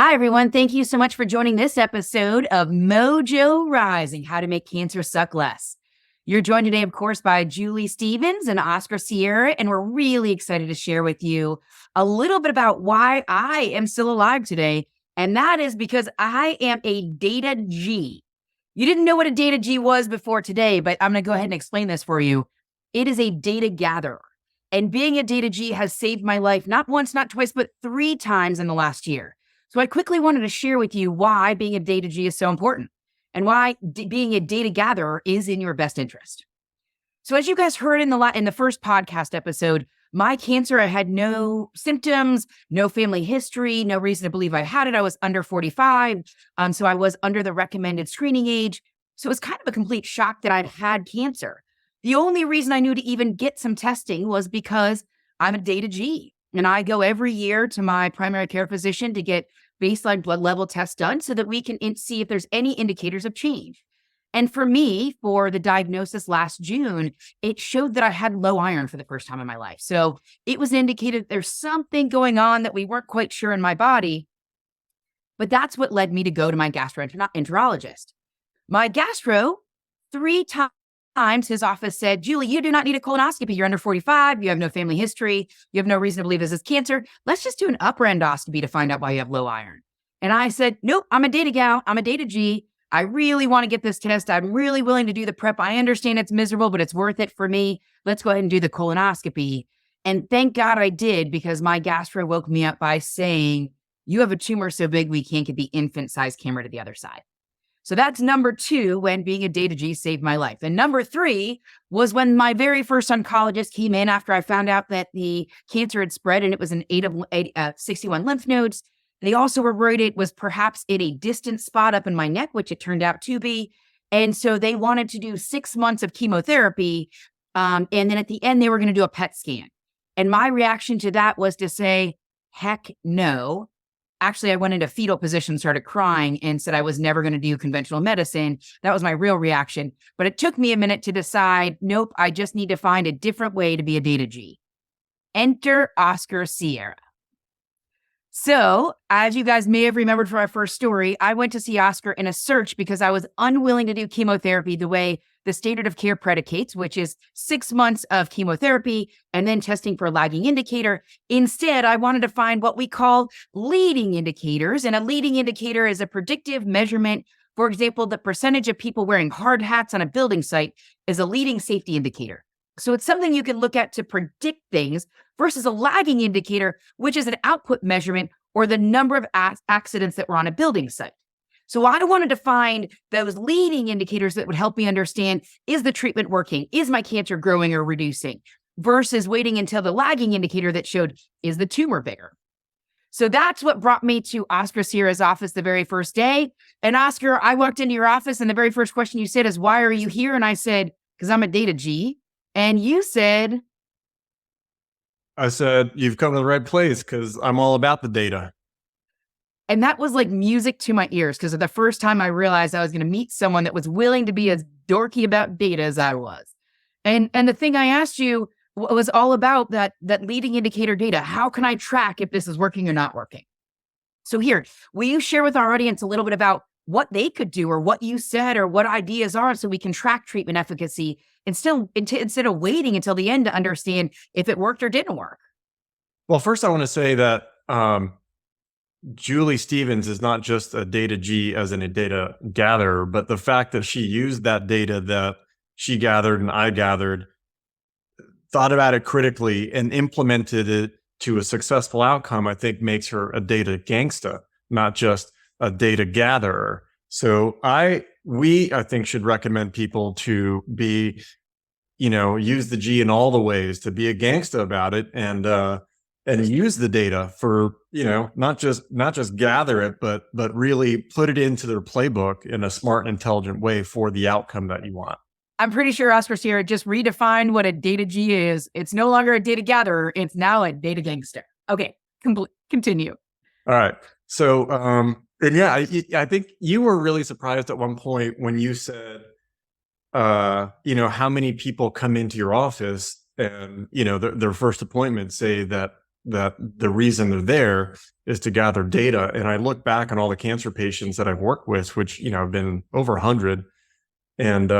Hi, everyone. Thank you so much for joining this episode of MOJO Rising, How to Make Cancer Suck Less. You're joined today, of course, by Julie Stevens and Oscar Sierra, and we're really excited to share with you a little bit about why I am still alive today, and that is because I am a data G. You didn't know what a data G was before today, but I'm going to go ahead and explain this for you. It is a data gatherer, and being a data G has saved my life not once, not twice, but 3 times in the last year. So I quickly wanted to share with you why being a data G is so important and why being a data gatherer is in your best interest. So as you guys heard in the first podcast episode, my cancer, I had no symptoms, no family history, no reason to believe I had it. I was under 45, so I was under the recommended screening age. So it was kind of a complete shock that I'd had cancer. The only reason I knew to even get some testing was because I'm a data G. And I go every year to my primary care physician to get baseline blood level tests done so that we can see if there's any indicators of change. And for me, for the diagnosis last June, it showed that I had low iron for the first time in my life. So it was indicated there's something going on that we weren't quite sure in my body. But that's what led me to go to my gastroenterologist. My gastro, 3 times his office said, Julie, you do not need a colonoscopy. You're under 45. You have no family history. You have no reason to believe this is cancer. Let's just do an upper endoscopy to find out why you have low iron. And I said, nope, I'm a data gal. I'm a data G. I really want to get this test. I'm really willing to do the prep. I understand it's miserable, but it's worth it for me. Let's go ahead and do the colonoscopy. And thank God I did, because my gastro woke me up by saying, you have a tumor so big we can't get the infant-sized camera to the other side. So that's number 2, when being a data G saved my life. And number 3 was when my very first oncologist came in after I found out that the cancer had spread and it was an 61 lymph nodes. They also were worried it was perhaps in a distant spot up in my neck, which it turned out to be. And so they wanted to do 6 months of chemotherapy. And then at the end, they were going to do a PET scan. And my reaction to that was to say, heck no. Actually, I went into fetal position, started crying, and said I was never going to do conventional medicine. That was my real reaction. But it took me a minute to decide, nope, I just need to find a different way to be a data G. Enter Oscar Sierra. So, as you guys may have remembered from our first story, I went to see Oscar in a search because I was unwilling to do chemotherapy the way the standard of care predicates, which is 6 months of chemotherapy and then testing for a lagging indicator. Instead, I wanted to find what we call leading indicators. And a leading indicator is a predictive measurement. For example, the percentage of people wearing hard hats on a building site is a leading safety indicator. So it's something you can look at to predict things versus a lagging indicator, which is an output measurement or the number of accidents that were on a building site. So I wanted to find those leading indicators that would help me understand, is the treatment working? Is my cancer growing or reducing? Versus waiting until the lagging indicator that showed, is the tumor bigger? So that's what brought me to Oscar Sierra's office the very first day. And Oscar, I walked into your office and the very first question you said is, why are you here? And I said, because I'm a data G. And you said, I said, you've come to the right place because I'm all about the data. And that was like music to my ears, because the first time I realized I was going to meet someone that was willing to be as dorky about data as I was. And the thing I asked you was all about that leading indicator data. How can I track if this is working or not working? So here, will you share with our audience a little bit about what they could do or what you said or what ideas are so we can track treatment efficacy instead of waiting until the end to understand if it worked or didn't work? Well, first I want to say that Julie Stevens is not just a data G as in a data gatherer, but the fact that she used that data that she gathered and I gathered, thought about it critically and implemented it to a successful outcome, I think makes her a data gangster, not just a data gatherer. So we I think should recommend people to be, use the G in all the ways, to be a gangster about it and use the data for, not just gather it, but really put it into their playbook in a smart and intelligent way for the outcome that you want. I'm pretty sure Oscar Sierra just redefined what a data G is. It's no longer a data gatherer. It's now a data gangster. Okay, continue. All right. So, and yeah, I think you were really surprised at one point when you said, how many people come into your office and, their first appointment say that that the reason they're there is to gather data. And I look back on all the cancer patients that I've worked with, which, have been over 100. And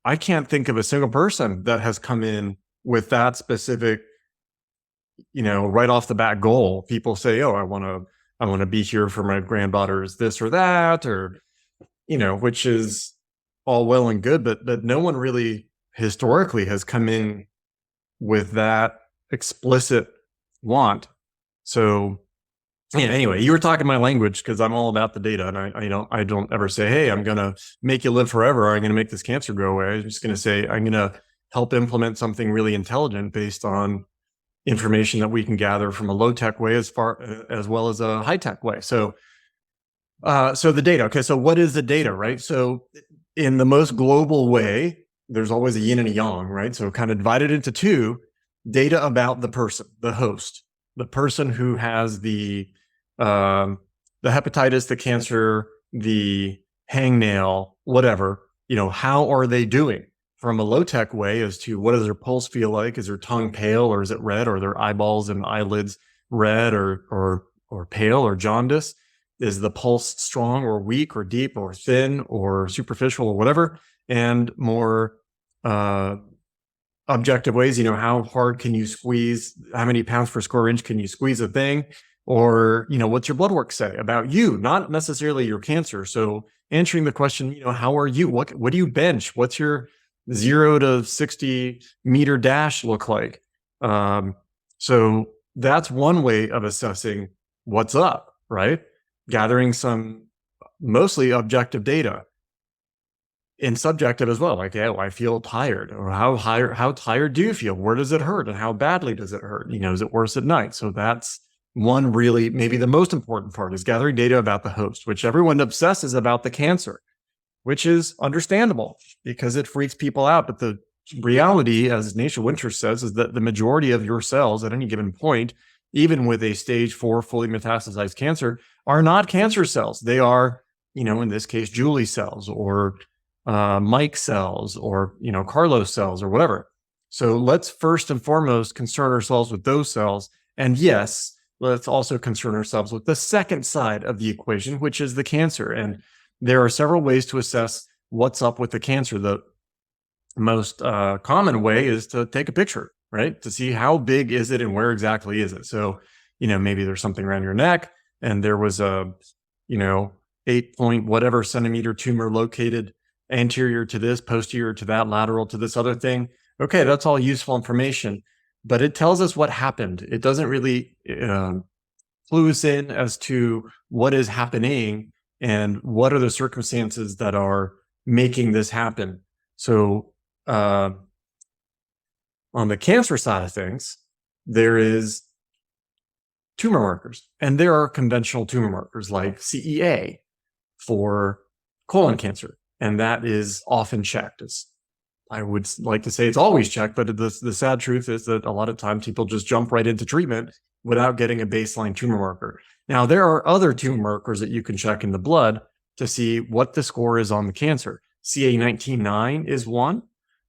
I can't think of a single person that has come in with that specific, right off the bat goal. People say, oh, I want to be here for my granddaughter's this or that, or, which is all well and good, but no one really historically has come in with that explicit want. So anyway, you were talking my language because I'm all about the data, and I don't ever say, hey, I'm going to make you live forever, or I'm going to make this cancer go away. I'm just going to say, I'm going to help implement something really intelligent based on information that we can gather from a low tech way as well as a high tech way. So the data. Okay. So what is the data, right? So in the most global way, there's always a yin and a yang, right? So kind of divided into two: data about the person, the host, the person who has the hepatitis, the cancer, the hangnail, whatever, how are they doing? From a low tech way as to what does their pulse feel like? Is their tongue pale, or is it red? Or their eyeballs and eyelids red or pale or jaundice? Is the pulse strong or weak or deep or thin or superficial or whatever? And more objective ways, how hard can you squeeze? How many pounds per square inch can you squeeze a thing? Or, what's your blood work say about you? Not necessarily your cancer. So answering the question, how are you? What do you bench? What's your 0 to 60 meter dash look like? So that's one way of assessing what's up, right? Gathering some mostly objective data, and subjective as well. Like, I feel tired, or how tired do you feel? Where does it hurt, and how badly does it hurt? Is it worse at night? So that's one really, maybe the most important part, is gathering data about the host, which everyone obsesses about the cancer, which is understandable because it freaks people out. But the reality, as Naisha Winter says, is that the majority of your cells at any given point, even with a stage 4 fully metastasized cancer, are not cancer cells. They are, in this case, Julie cells, or Mike cells, or, Carlos cells, or whatever. So let's first and foremost concern ourselves with those cells. And yes, let's also concern ourselves with the second side of the equation, which is the cancer. And there are several ways to assess what's up with the cancer. The most common way is to take a picture, right? To see how big is it and where exactly is it. So, maybe there's something around your neck and there was a, 8 point whatever centimeter tumor located anterior to this, posterior to that, lateral to this other thing. Okay, that's all useful information, but it tells us what happened. It doesn't really clue us in as to what is happening and what are the circumstances that are making this happen. So on the cancer side of things, there is tumor markers, and there are conventional tumor markers like CEA for colon cancer, and that is often checked. I would like to say it's always checked, but the sad truth is that a lot of times people just jump right into treatment without getting a baseline tumor marker. Now, there are other tumor markers that you can check in the blood to see what the score is on the cancer. CA19-9 is one.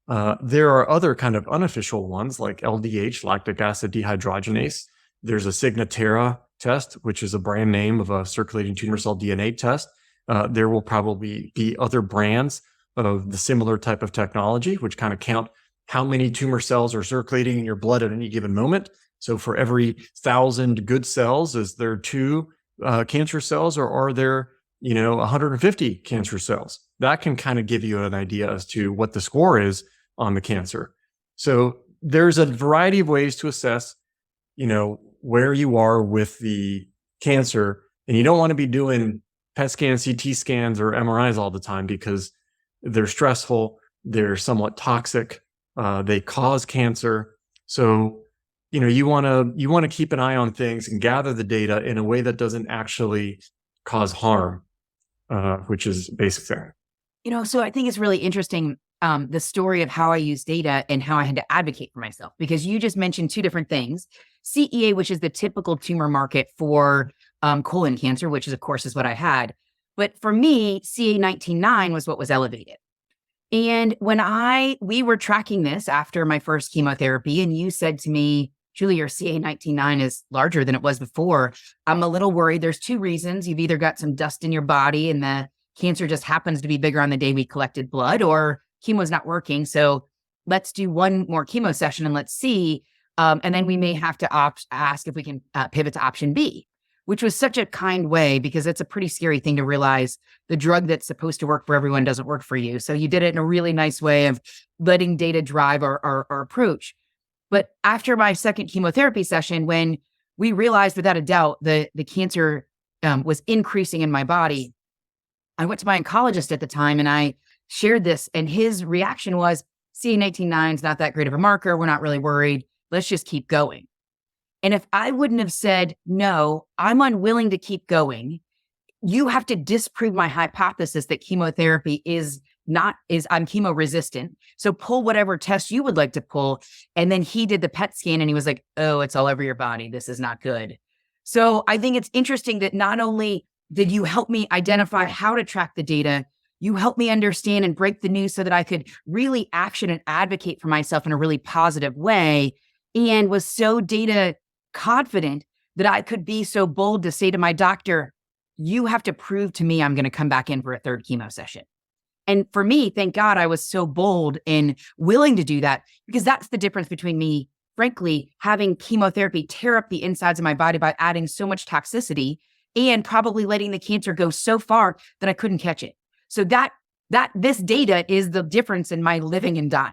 There are other kind of unofficial ones like LDH, lactic acid dehydrogenase. There's a Signatera test, which is a brand name of a circulating tumor cell DNA test. There will probably be other brands of the similar type of technology, which kind of count how many tumor cells are circulating in your blood at any given moment. So for every 1,000 good cells, is there 2 cancer cells, or are there, 150 cancer cells? That can kind of give you an idea as to what the score is on the cancer. So there's a variety of ways to assess, where you are with the cancer, and you don't want to be doing PET scans, CT scans, or MRIs all the time because they're stressful, they're somewhat toxic, they cause cancer. So, you want to keep an eye on things and gather the data in a way that doesn't actually cause harm, which is a basic thing. So I think it's really interesting, the story of how I use data and how I had to advocate for myself, because you just mentioned 2 different things. CEA, which is the typical tumor market for colon cancer, which is, of course, is what I had. But for me, CA19-9 was what was elevated. And when we were tracking this after my first chemotherapy, and you said to me, Julie, your CA19-9 is larger than it was before. I'm a little worried. There's two reasons. You've either got some dust in your body and the cancer just happens to be bigger on the day we collected blood, or chemo's not working. So let's do one more chemo session and let's see. And then we may have to ask if we can pivot to option B, which was such a kind way, because it's a pretty scary thing to realize the drug that's supposed to work for everyone doesn't work for you. So you did it in a really nice way of letting data drive our approach. But after my second chemotherapy session, when we realized without a doubt the cancer was increasing in my body, I went to my oncologist at the time and I shared this, and his reaction was, CA19-9 is not that great of a marker. We're not really worried. Let's just keep going. And if I wouldn't have said, no, I'm unwilling to keep going, you have to disprove my hypothesis that chemotherapy I'm chemo resistant. So pull whatever test you would like to pull. And then he did the PET scan and he was like, oh, it's all over your body. This is not good. So I think it's interesting that not only did you help me identify how to track the data, you helped me understand and break the news so that I could really action and advocate for myself in a really positive way, and was so data confident that I could be so bold to say to my doctor, you have to prove to me I'm going to come back in for a third chemo session. And for me, thank God I was so bold and willing to do that, because that's the difference between me, frankly, having chemotherapy tear up the insides of my body by adding so much toxicity, and probably letting the cancer go so far that I couldn't catch it. So this data is the difference in my living and dying.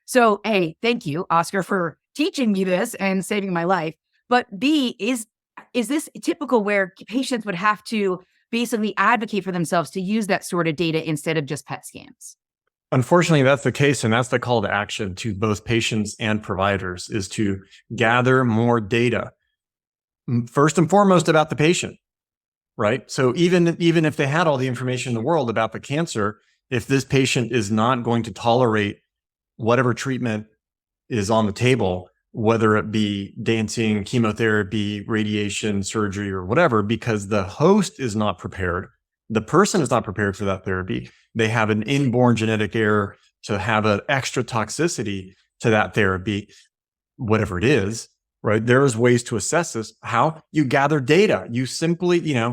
So A, thank you, Oscar, for teaching me this and saving my life. But B, is this typical where patients would have to basically advocate for themselves to use that sort of data instead of just PET scans? Unfortunately, that's the case. And that's the call to action to both patients and providers, is to gather more data, first and foremost about the patient, right? So even if they had all the information in the world about the cancer, if this patient is not going to tolerate whatever treatment is on the table, whether it be dancing, chemotherapy, radiation, surgery, or whatever, because the host is not prepared, the person is not prepared for that therapy, they have an inborn genetic error to have an extra toxicity to that therapy, whatever it is, right? There's ways to assess this. How? You gather data. You simply, I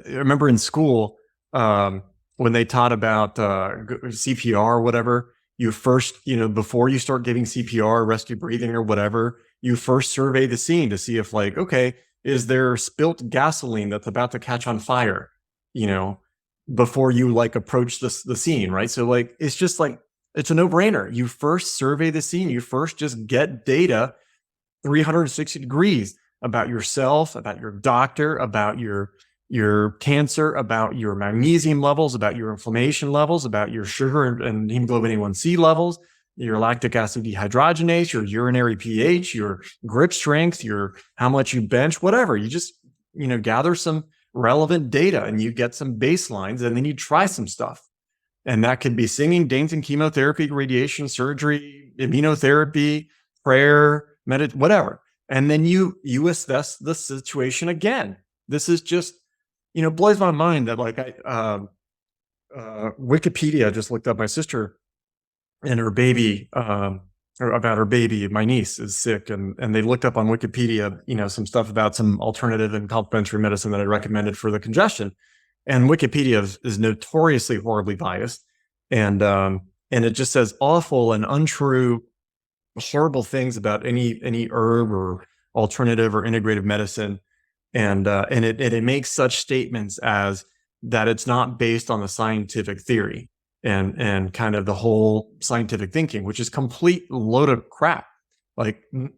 remember in school, when they taught about CPR or whatever, you first, before you start giving CPR, rescue breathing or whatever, you first survey the scene to see if okay, is there spilt gasoline that's about to catch on fire, before you approach the scene, right? So it's just it's a no-brainer. You first survey the scene. You first just get data 360 degrees about yourself, about your doctor, about your cancer, about your magnesium levels, about your inflammation levels, about your sugar and hemoglobin A1C levels, your lactic acid dehydrogenase, your urinary pH, your grip strength, your how much you bench, whatever. You just, gather some relevant data and you get some baselines, and then you try some stuff. And that could be singing, dancing, chemotherapy, radiation, surgery, immunotherapy, prayer, whatever. And then you assess the situation again. This is just, blows my mind that Wikipedia just looked up my sister and her baby, or about her baby. My niece is sick, and they looked up on Wikipedia, some stuff about some alternative and complementary medicine that I recommended for the congestion. And Wikipedia is notoriously horribly biased, and it just says awful and untrue, horrible things about any herb or alternative or integrative medicine. And it makes such statements as that it's not based on the scientific theory and kind of the whole scientific thinking, which is complete load of crap.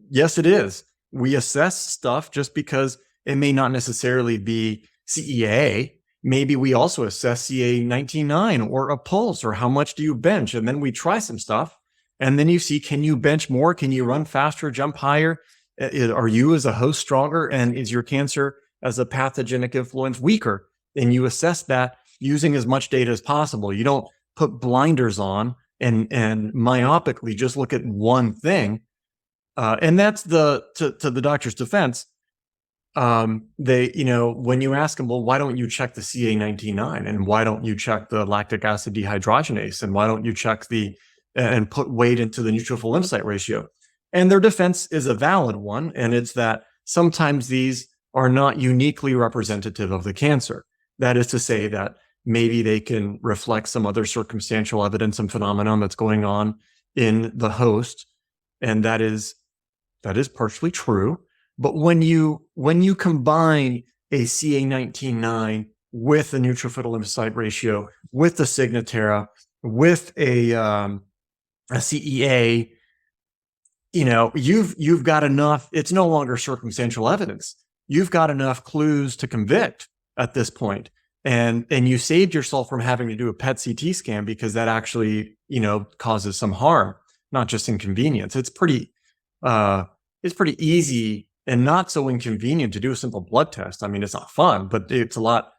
Yes, it is. We assess stuff just because it may not necessarily be CEA. Maybe we also assess CA19-9 or a pulse, or how much do you bench? And then we try some stuff. And then you see, can you bench more? Can you run faster, jump higher? Are you as a host stronger? And is your cancer as a pathogenic influence weaker? And you assess that using as much data as possible. You don't put blinders on and myopically just look at one thing. And that's to the doctor's defense. They, when you ask them, well, why don't you check the CA19-9? And why don't you check the lactic acid dehydrogenase? And why don't you check and put weight into the neutrophil lymphocyte ratio? And their defense is a valid one, and it's that sometimes these are not uniquely representative of the cancer. That is to say that maybe they can reflect some other circumstantial evidence and phenomenon that's going on in the host, and that is partially true. But when you combine a CA19-9 with a neutrophil lymphocyte ratio, with the Signatera, with a CEA, you've got enough. It's no longer circumstantial evidence. You've got enough clues to convict at this point. And you saved yourself from having to do a PET CT scan because that actually, causes some harm, not just inconvenience. It's pretty easy and not so inconvenient to do a simple blood test. I mean, it's not fun, but it's a lot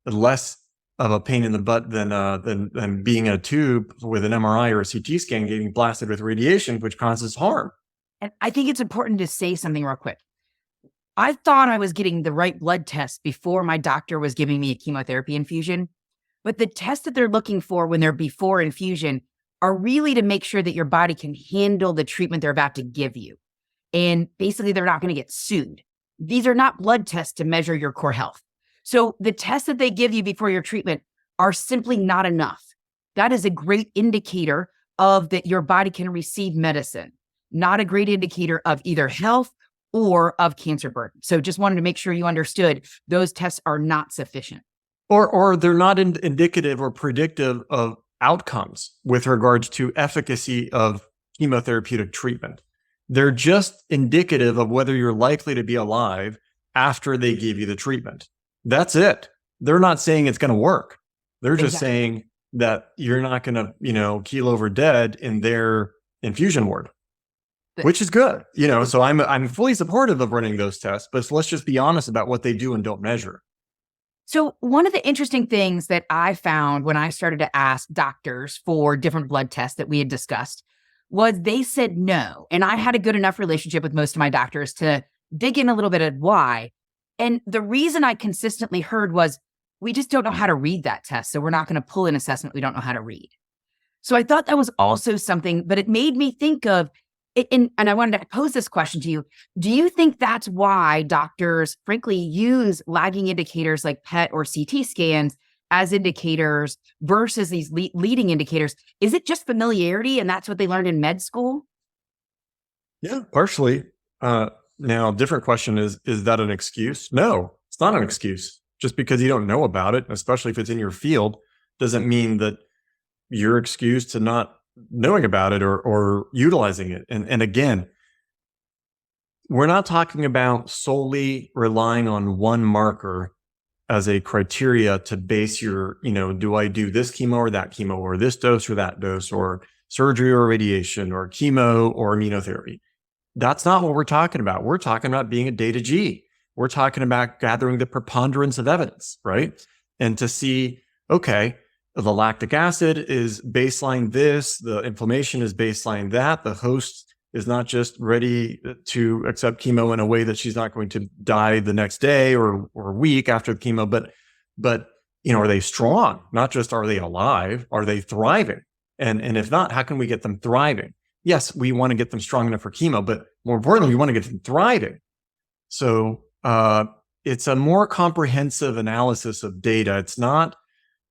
less of a pain in the butt than being in a tube with an MRI or a CT scan getting blasted with radiation, which causes harm. And I think it's important to say something real quick. I thought I was getting the right blood test before my doctor was giving me a chemotherapy infusion, but the tests that they're looking for when they're before infusion are really to make sure that your body can handle the treatment they're about to give you. And basically, they're not going to get sued. These are not blood tests to measure your core health. So the tests that they give you before your treatment are simply not enough. That is a great indicator of that your body can receive medicine, not a great indicator of either health or of cancer burden. So just wanted to make sure you understood those tests are not sufficient. Or they're not indicative or predictive of outcomes with regards to efficacy of chemotherapeutic treatment. They're just indicative of whether you're likely to be alive after they give you the treatment. That's it. They're not saying it's going to work. They're just saying that you're not going to, keel over dead in their infusion ward, which is good. So I'm fully supportive of running those tests, but let's just be honest about what they do and don't measure. So one of the interesting things that I found when I started to ask doctors for different blood tests that we had discussed was they said no. And I had a good enough relationship with most of my doctors to dig in a little bit at why. And the reason I consistently heard was, we just don't know how to read that test. So we're not going to pull an assessment we don't know how to read. So I thought that was also something, but it made me think of it. And I wanted to pose this question to you. Do you think that's why doctors, frankly, use lagging indicators like PET or CT scans as indicators versus these leading indicators? Is it just familiarity and that's what they learned in med school? Yeah, partially. Now, different question is that an excuse? No, it's not an excuse. Just because you don't know about it, especially if it's in your field, doesn't mean that you're excused to not knowing about it or utilizing it. And again, we're not talking about solely relying on one marker as a criteria to base your, do I do this chemo or that chemo or this dose or that dose or surgery or radiation or chemo or immunotherapy. That's not what we're talking about. We're talking about being a data G. We're talking about gathering the preponderance of evidence, right? And to see, okay, the lactic acid is baseline this, the inflammation is baseline that, the host is not just ready to accept chemo in a way that she's not going to die the next day or week after the chemo, but are they strong? Not just are they alive, are they thriving? And if not, how can we get them thriving? Yes, we want to get them strong enough for chemo, but more importantly, we want to get them thriving. So it's a more comprehensive analysis of data. It's not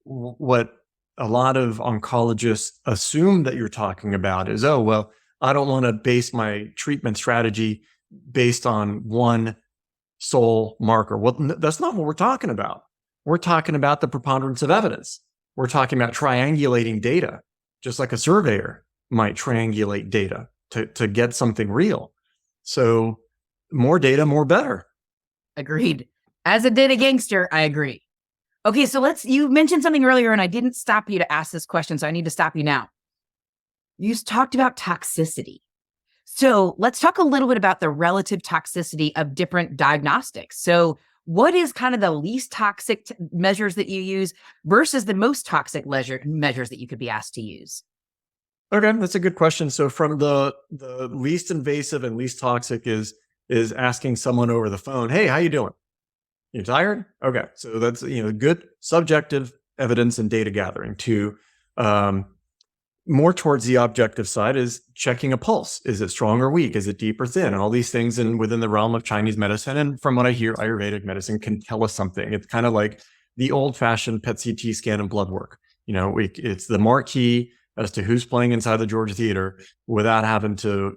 what a lot of oncologists assume that you're talking about is, oh, well, I don't want to base my treatment strategy based on one sole marker. Well, that's not what we're talking about. We're talking about the preponderance of evidence. We're talking about triangulating data, just like a surveyor might triangulate data to get something real. So more data, more better. Agreed. As a data gangster, I agree. Okay, so you mentioned something earlier and I didn't stop you to ask this question, so I need to stop you now. You talked about toxicity. So let's talk a little bit about the relative toxicity of different diagnostics. So what is kind of the least toxic measures that you use versus the most toxic measures that you could be asked to use? Okay, that's a good question. So from the least invasive and least toxic is asking someone over the phone, hey, how you doing? You tired? Okay. So that's, good subjective evidence and data gathering to more towards the objective side is checking a pulse. Is it strong or weak? Is it deep or thin? All these things within the realm of Chinese medicine. And from what I hear, Ayurvedic medicine can tell us something. It's kind of like the old-fashioned PET CT scan and blood work. It's the marquee as to who's playing inside the Georgia Theater without having to,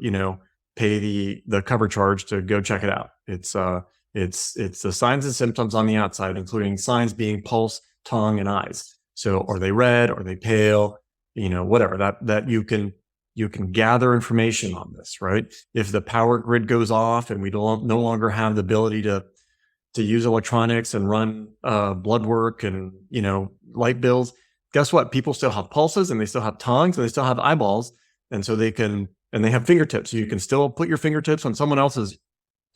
pay the cover charge to go check it out. It's the signs and symptoms on the outside, including signs being pulse, tongue, and eyes. So are they red? Are they pale? Whatever that you can gather information on this, right? If the power grid goes off and we no longer have the ability to use electronics and run blood work and, light bills, guess what? People still have pulses and they still have tongues and they still have eyeballs. And so they have fingertips. So you can still put your fingertips on someone else's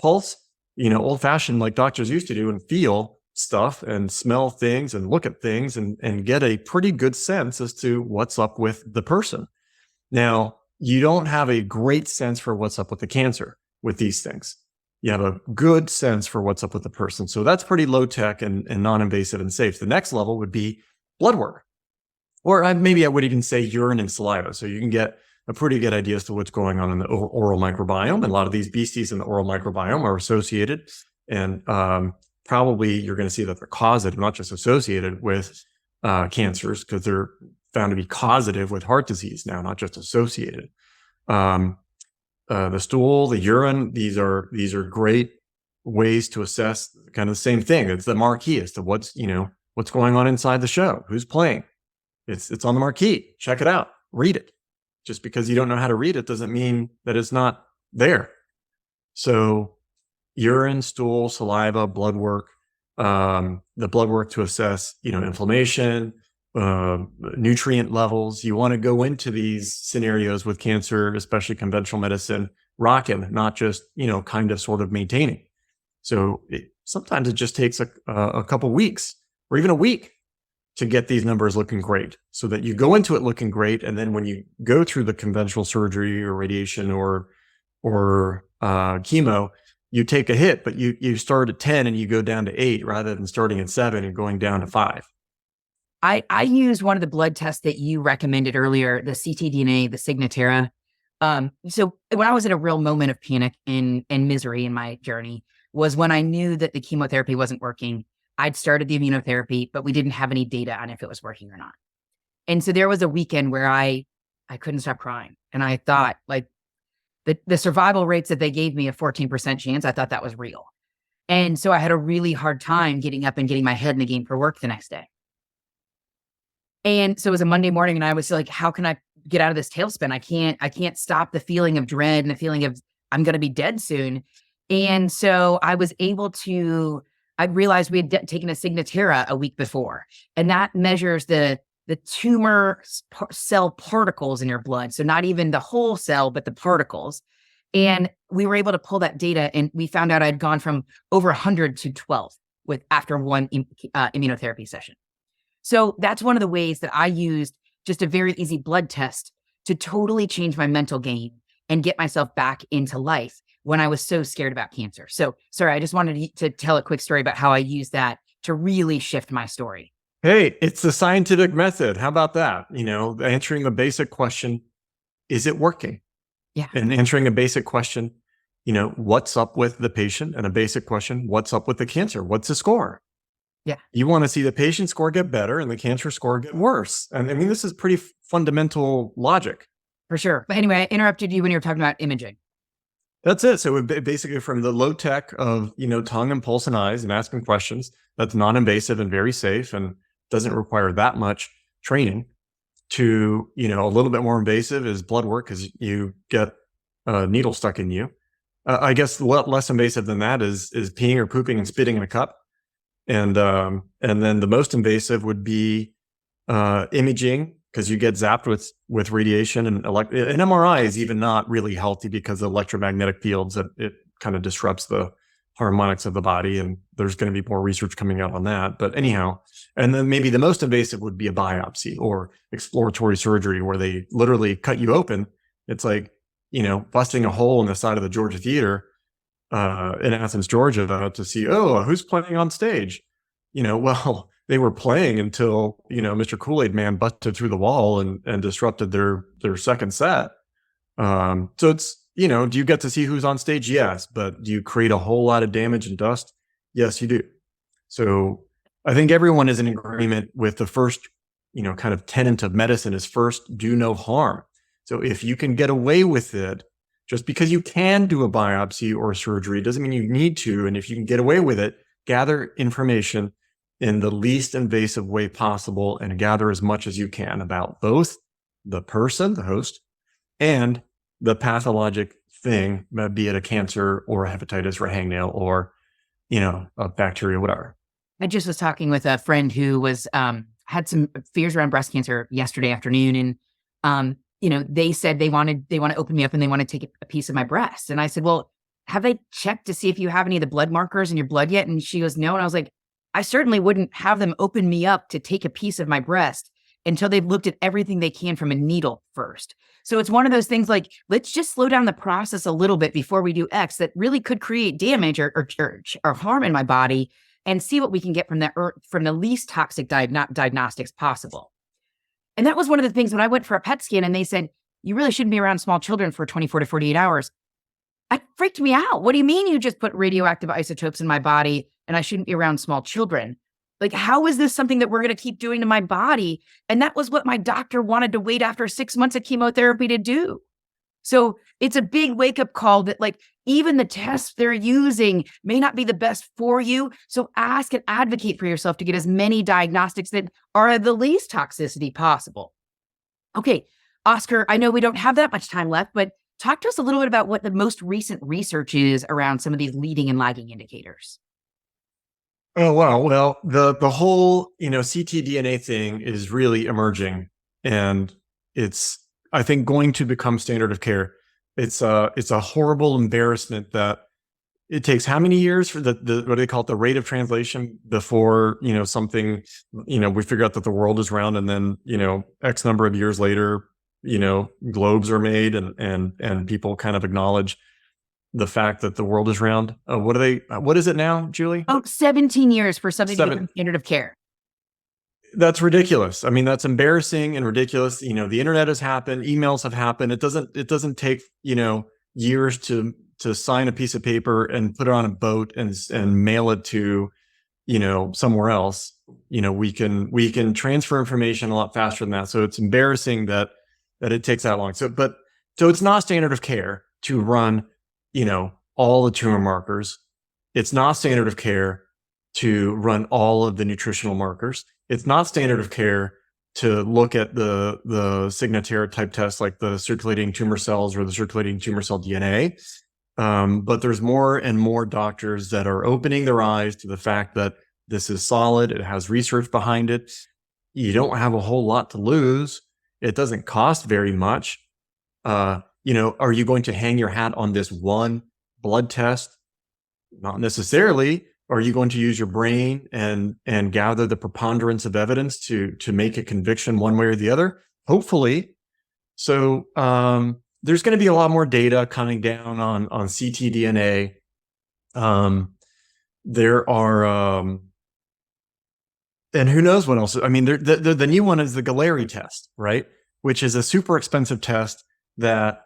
pulse, old fashioned like doctors used to do, and feel stuff and smell things and look at things and get a pretty good sense as to what's up with the person. Now, you don't have a great sense for what's up with the cancer with these things. You have a good sense for what's up with the person. So that's pretty low tech and non-invasive and safe. The next level would be blood work, or maybe I would even say urine and saliva. So you can get a pretty good idea as to what's going on in the oral microbiome. And a lot of these beasties in the oral microbiome are associated, and probably you're going to see that they're causative, not just associated with cancers, because they're found to be causative with heart disease now, not just associated. The stool, the urine, these are great ways to assess kind of the same thing. It's the marquee as to what's going on inside the show, who's playing. It's on the marquee. Check it out. Read it. Just because you don't know how to read it doesn't mean that it's not there. So urine, stool, saliva, blood work, the blood work to assess, inflammation, nutrient levels. You want to go into these scenarios with cancer, especially conventional medicine, rocking, not just, kind of sort of maintaining. So sometimes it just takes a couple weeks or even a week to get these numbers looking great, so that you go into it looking great. And then when you go through the conventional surgery or radiation or chemo, you take a hit, but you start at 10 and you go down to 8 rather than starting at 7 and going down to 5. I use one of the blood tests that you recommended earlier, the ctDNA, the Signatera. So when I was in a real moment of panic and misery in my journey was when I knew that the chemotherapy wasn't working. I'd started the immunotherapy, but we didn't have any data on if it was working or not. And so there was a weekend where I couldn't stop crying. And I thought, like, the survival rates that they gave me, a 14% chance, I thought that was real. And so I had a really hard time getting up and getting my head in the game for work the next day. And so it was a Monday morning and I was like, how can I get out of this tailspin? I can't stop the feeling of dread and the feeling of I'm going to be dead soon. And so I was able to, I realized we had taken a Signatera a week before, and that measures the tumor cell particles in your blood. So not even the whole cell, but the particles. And we were able to pull that data, and we found out I'd gone from over 100 to 12 after one immunotherapy session. So that's one of the ways that I used just a very easy blood test to totally change my mental game and get myself back into life when I was so scared about cancer. So sorry, I just wanted to tell a quick story about how I used that to really shift my story. Hey, it's the scientific method. How about that? Answering a basic question, is it working? Yeah. And answering a basic question, what's up with the patient? And a basic question, what's up with the cancer? What's the score? Yeah. You want to see the patient score get better and the cancer score get worse. And I mean, this is pretty fundamental logic. For sure. But anyway, I interrupted you when you were talking about imaging. That's it. So basically from the low tech of, tongue and pulse and eyes and asking questions, that's non-invasive and very safe and doesn't require that much training, to, a little bit more invasive is blood work, because you get a needle stuck in you. I guess less invasive than that is peeing or pooping and spitting in a cup. And then the most invasive would be imaging, because you get zapped with radiation, and an MRI is even not really healthy because of electromagnetic fields, that it kind of disrupts the harmonics of the body. And there's going to be more research coming out on that. But anyhow, and then maybe the most invasive would be a biopsy or exploratory surgery, where they literally cut you open. It's like, busting a hole in the side of the Georgia Theater in Athens, Georgia, to see, who's playing on stage. Well, they were playing until, Mr. Kool-Aid Man busted through the wall and disrupted their second set. So it's, do you get to see who's on stage? Yes. But do you create a whole lot of damage and dust? Yes, you do. So I think everyone is in agreement with the first, kind of tenet of medicine is first, do no harm. So if you can get away with it, just because you can do a biopsy or surgery doesn't mean you need to. And if you can get away with it, gather information in the least invasive way possible and gather as much as you can about both the person, the host, and the pathologic thing, be it a cancer or a hepatitis or a hangnail or, a bacteria, whatever. I just was talking with a friend who was had some fears around breast cancer yesterday afternoon, and they said they want to open me up and they want to take a piece of my breast. And I said, well, have they checked to see if you have any of the blood markers in your blood yet? And she goes, no. And I was like, I certainly wouldn't have them open me up to take a piece of my breast until they've looked at everything they can from a needle first. So it's one of those things like, let's just slow down the process a little bit before we do X that really could create damage or harm in my body, and see what we can get from the least toxic diagnostics possible. And that was one of the things when I went for a PET scan and they said, you really shouldn't be around small children for 24 to 48 hours. It freaked me out. What do you mean you just put radioactive isotopes in my body and I shouldn't be around small children? Like, how is this something that we're going to keep doing to my body? And that was what my doctor wanted to wait after 6 months of chemotherapy to do. So it's a big wake-up call that, like, even the tests they're using may not be the best for you. So ask and advocate for yourself to get as many diagnostics that are the least toxicity possible. Okay, Oscar, I know we don't have that much time left, but talk to us a little bit about what the most recent research is around some of these leading and lagging indicators. Oh, wow. Well, the whole, ctDNA thing is really emerging, and it's, I think, going to become standard of care. It's a horrible embarrassment that it takes how many years for the what do they call it, the rate of translation before, something, we figure out that the world is round, and then, X number of years later, globes are made and people kind of acknowledge the fact that the world is round. What is it now, Julie? 17 years for something to become standard of care. That's ridiculous. I mean, that's embarrassing and ridiculous. The internet has happened, emails have happened. It doesn't take, years to sign a piece of paper and put it on a boat and mail it to, somewhere else. We can transfer information a lot faster than that. So it's embarrassing that it takes that long. So it's not standard of care to run, all the tumor markers. It's not standard of care to run all of the nutritional markers. It's not standard of care to look at the Signatera type tests like the circulating tumor cells or the circulating tumor cell DNA. But there's more and more doctors that are opening their eyes to the fact that this is solid. It has research behind it. You don't have a whole lot to lose. It doesn't cost very much. Are you going to hang your hat on this one blood test? Not necessarily. Are you going to use your brain and gather the preponderance of evidence to make a conviction one way or the other? Hopefully. So there's going to be a lot more data coming down on ctDNA. There are, and who knows what else? I mean, the new one is the Galleri test, right? Which is a super expensive test that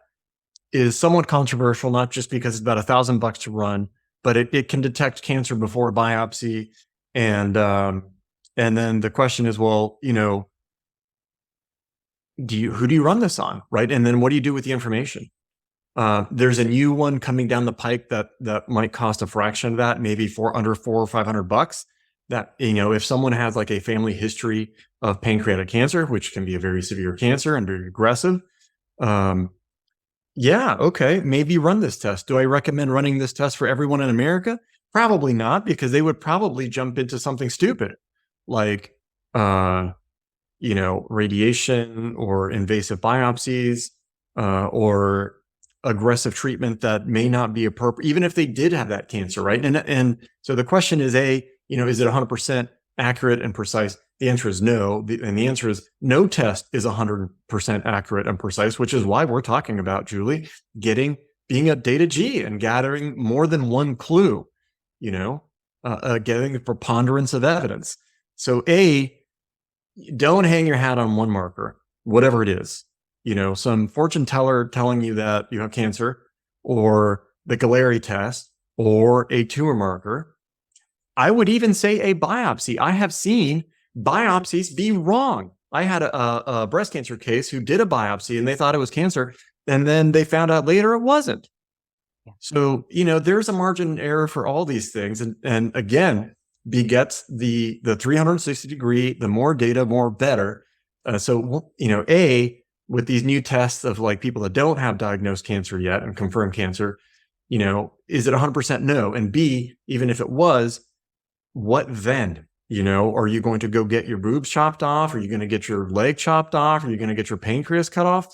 is somewhat controversial, not just because it's about $1,000 to run, but it can detect cancer before a biopsy. And then the question is, well, who do you run this on, right? And then what do you do with the information? There's a new one coming down the pike that might cost a fraction of that, maybe under $400 or $500. That, if someone has like a family history of pancreatic cancer, which can be a very severe cancer and very aggressive, yeah, okay, maybe run this test. Do I recommend running this test for everyone in America? Probably not, because they would probably jump into something stupid like, radiation or invasive biopsies, or aggressive treatment that may not be appropriate, even if they did have that cancer, right? And so the question is, is it 100% accurate and precise? The answer is no. And the answer is no test is 100% accurate and precise, which is why we're talking about, Julie, being a data G and gathering more than one clue, getting the preponderance of evidence. So don't hang your hat on one marker, whatever it is. Some fortune teller telling you that you have cancer, or the Galleri test, or a tumor marker. I would even say a biopsy. I have seen biopsies be wrong. I had a breast cancer case who did a biopsy and they thought it was cancer, and then they found out later it wasn't. So, there's a margin of error for all these things. And again, begets the 360 degree, the more data, more better. With these new tests of like people that don't have diagnosed cancer yet and confirmed cancer, is it 100% no? And B, even if it was, what then? Are you going to go get your boobs chopped off? Are you going to get your leg chopped off? Are you going to get your pancreas cut off?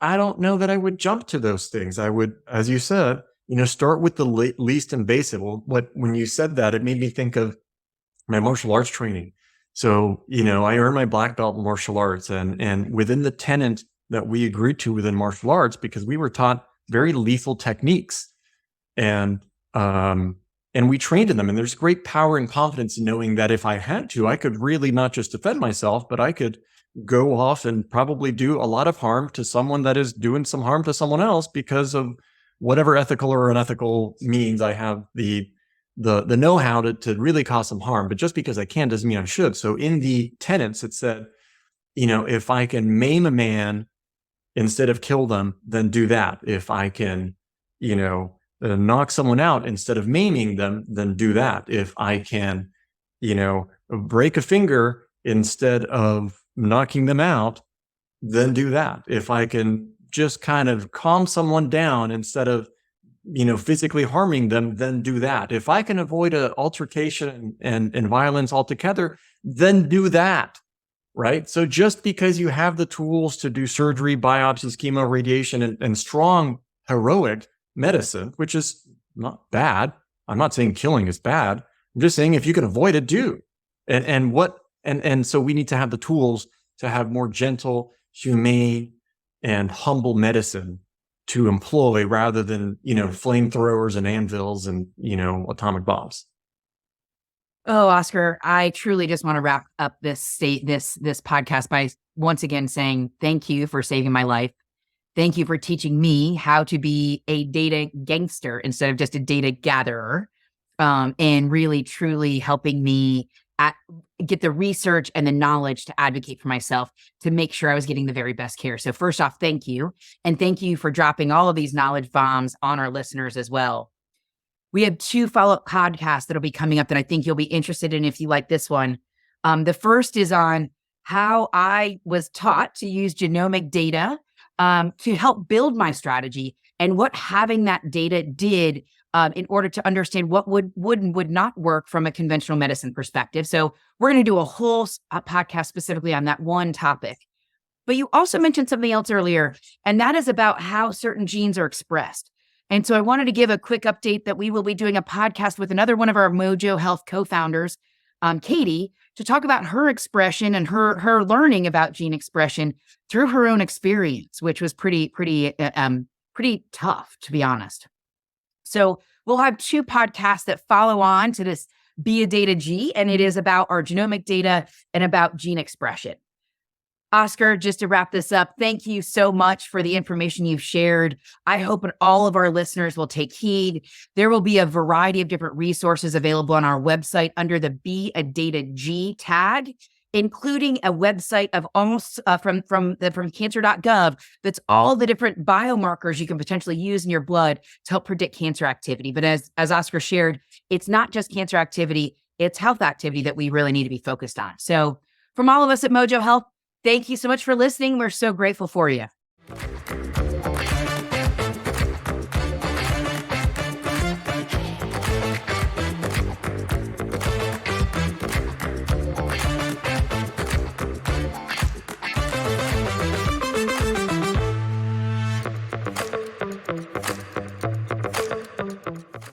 I don't know that I would jump to those things. I would, as you said, start with the least invasive. Well, when you said that, it made me think of my martial arts training. So, I earned my black belt in martial arts, and within the tenet that we agreed to within martial arts, because we were taught very lethal techniques, and we trained in them. And there's great power and confidence in knowing that if I had to, I could really not just defend myself, but I could go off and probably do a lot of harm to someone that is doing some harm to someone else because of whatever ethical or unethical means I have the know-how to really cause some harm. But just because I can doesn't mean I should. So in the tenets, it said, if I can maim a man instead of kill them, then do that. If I can, knock someone out instead of maiming them, then do that. If I can, break a finger instead of knocking them out, then do that. If I can just kind of calm someone down instead of, physically harming them, then do that. If I can avoid an altercation and violence altogether, then do that. Right? So just because you have the tools to do surgery, biopsies, chemo, radiation, and strong, heroic medicine, which is not bad. I'm not saying killing is bad. I'm just saying if you can avoid it, do. And so we need to have the tools to have more gentle, humane, and humble medicine to employ rather than, flamethrowers and anvils and, atomic bombs. Oh, Oscar, I truly just want to wrap up this podcast by once again saying thank you for saving my life. Thank you for teaching me how to be a data gangster instead of just a data gatherer, and really, truly helping me get the research and the knowledge to advocate for myself to make sure I was getting the very best care. So first off, thank you. And thank you for dropping all of these knowledge bombs on our listeners as well. We have 2 follow-up podcasts that'll be coming up that I think you'll be interested in if you like this one. The first is on how I was taught to use genomic data to help build my strategy and what having that data did in order to understand what would and would not work from a conventional medicine perspective. So we're going to do a whole podcast specifically on that one topic. But you also mentioned something else earlier, and that is about how certain genes are expressed. And so I wanted to give a quick update that we will be doing a podcast with another one of our MOJO Health co-founders, Katie, to talk about her expression and her learning about gene expression through her own experience, which was pretty tough, to be honest. So we'll have 2 podcasts that follow on to this Be a Data G, and it is about our genomic data and about gene expression. Oscar, just to wrap this up, thank you so much for the information you've shared. I hope that all of our listeners will take heed. There will be a variety of different resources available on our website under the Be a Data G tag, including a website of almost from cancer.gov that's all the different biomarkers you can potentially use in your blood to help predict cancer activity. But as Oscar shared, it's not just cancer activity, it's health activity that we really need to be focused on. So from all of us at MOJO Health, thank you so much for listening. We're so grateful for you.